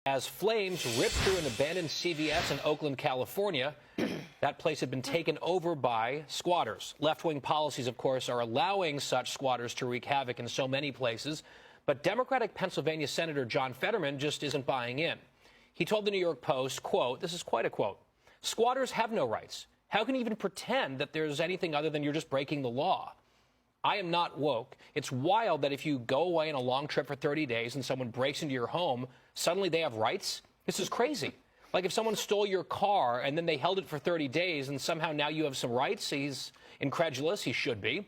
As flames ripped through an abandoned CVS in Oakland, California. That place had been taken over by squatters. Left-wing policies, of course, are allowing such squatters to wreak havoc in so many places. But Democratic Pennsylvania Senator John Fetterman just isn't buying in. He told the New York Post, quote, this is quite a quote, "Squatters have no rights. How can you even pretend that there's anything other than you're just breaking the law? I am not woke. It's wild that if you go away on a long trip for 30 days and someone breaks into your home, suddenly they have rights? This is crazy. Like if someone stole your car and then they held it for 30 days and somehow now you have some rights." He's incredulous. He should be.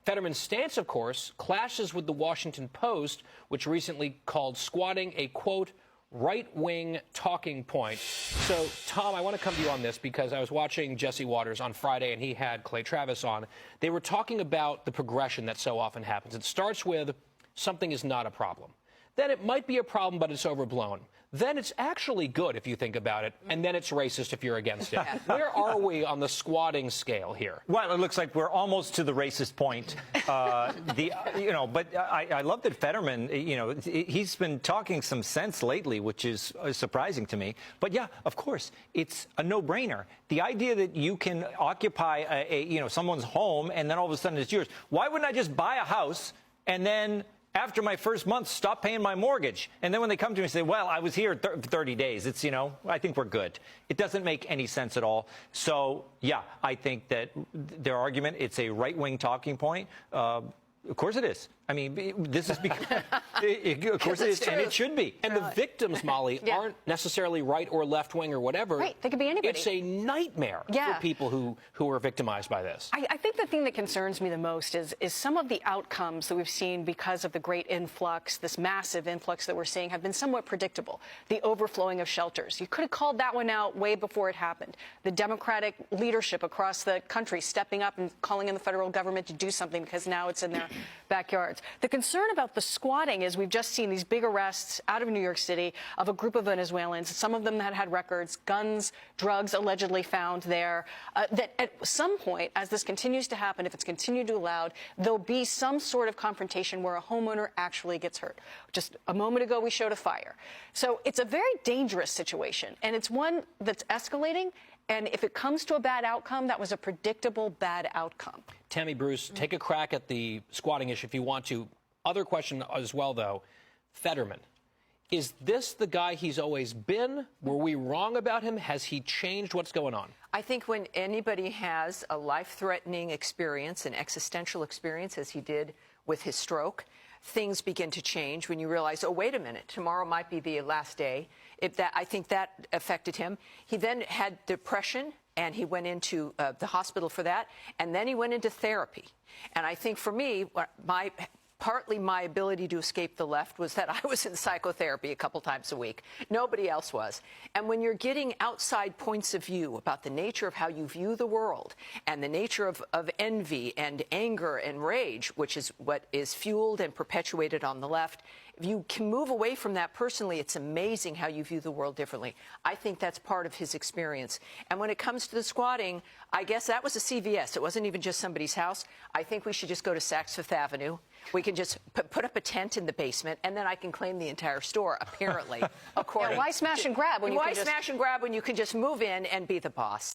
Fetterman's stance, of course, clashes with the Washington Post, which recently called squatting a, quote, right-wing talking point. So, Tom, I want to come to you on this because I was watching Jesse Watters on Friday and he had Clay Travis on. They were talking about the progression that so often happens. It starts with something is not a problem. Then it might be a problem, but it's overblown. Then it's actually good if you think about it, and then it's racist if you're against it. Where are we on the squatting scale here? Well, it looks like we're almost to the racist point. But I love that Fetterman, he's been talking some sense lately, which is surprising to me. But yeah, of course, it's a no-brainer. The idea that you can occupy someone's home and then all of a sudden it's yours. Why wouldn't I just buy a house and then after my first month, stop paying my mortgage? And then when they come to me and say, well, I was here 30 days, it's, I think we're good. It doesn't make any sense at all. So, yeah, I think that their argument, it's a right-wing talking point. Of course it is. I mean, this is because, of course it is, and it should be. And the victims, Molly, aren't necessarily right or left wing or whatever. Right, they could be anybody. It's a nightmare for people who are victimized by this. I think the thing that concerns me the most is some of the outcomes that we've seen because of the great influx, this massive influx that we're seeing, have been somewhat predictable. The overflowing of shelters. You could have called that one out way before it happened. The Democratic leadership across the country stepping up and calling on the federal government to do something because now it's in their backyards. The concern about the squatting is we've just seen these big arrests out of New York City of a group of Venezuelans. Some of them had records, guns, drugs allegedly found there. That at some point, as this continues to happen, if it's continued to allowed, there'll be some sort of confrontation where a homeowner actually gets hurt. Just a moment ago, we showed a fire. So it's a very dangerous situation, and it's one that's escalating. And if it comes to a bad outcome, that was a predictable bad outcome. Tammy Bruce, take a crack at the squatting issue if you want to. Other question as well, though. Fetterman, is this the guy he's always been? Were we wrong about him? Has he changed? What's going on? I think when anybody has a life-threatening experience, an existential experience, as he did with his stroke, things begin to change when you realize, oh, wait a minute, tomorrow might be the last day. I think that affected him. He then had depression, and he went into the hospital for that, and then he went into therapy. And I think for me, partly my ability to escape the left was that I was in psychotherapy a couple times a week. Nobody else was. And when you're getting outside points of view about the nature of how you view the world and the nature of envy and anger and rage, which is what is fueled and perpetuated on the left, if you can move away from that personally, it's amazing how you view the world differently. I think that's part of his experience. And when it comes to the squatting, I guess that was a CVS. It wasn't even just somebody's house. I think we should just go to Saks Fifth Avenue. We can just put up a tent in the basement, and then I can claim the entire store, apparently. Why smash and grab when you can just... Why smash and grab when you can just move in and be the boss?